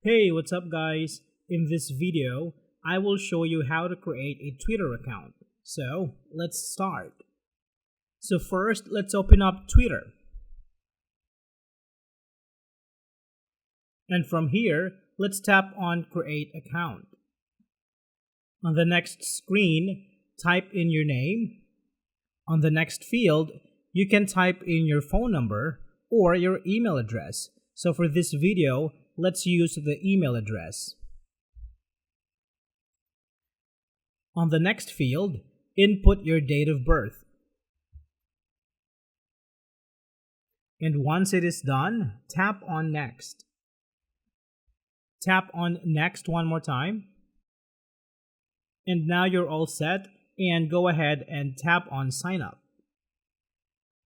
Hey, what's up guys? In this video, I will show you how to create a Twitter account. So, let's start. So first, let's open up Twitter. And from here, let's tap on Create Account. On the next screen, type in your name. On the next field, you can type in your phone number or your email address. So for this video, let's use the email address. On the next field, input your date of birth. And once it is done, tap on Next. Tap on Next one more time. And now you're all set, and go ahead and tap on Sign Up.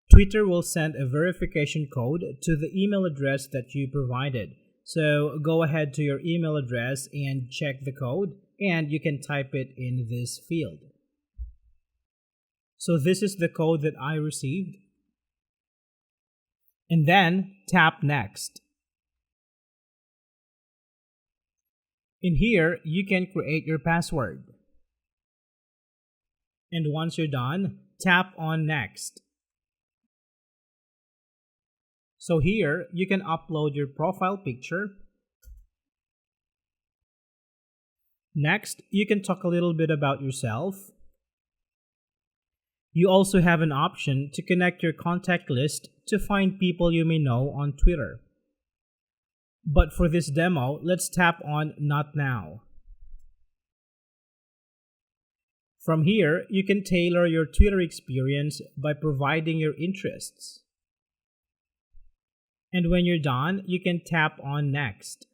Twitter will send a verification code to the email address that you provided. So go ahead to your email address and check the code, and you can type it in this field. So this is the code that I received. And then tap Next. In here, you can create your password. And once you're done, tap on Next. So here, you can upload your profile picture. Next, you can talk a little bit about yourself. You also have an option to connect your contact list to find people you may know on Twitter. But for this demo, let's tap on Not Now. From here, you can tailor your Twitter experience by providing your interests. And when you're done, you can tap on Next.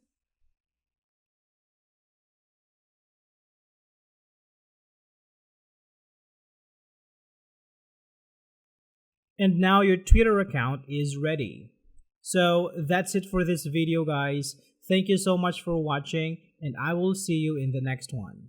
And now your Twitter account is ready. So that's it for this video, guys. Thank you so much for watching, and I will see you in the next one.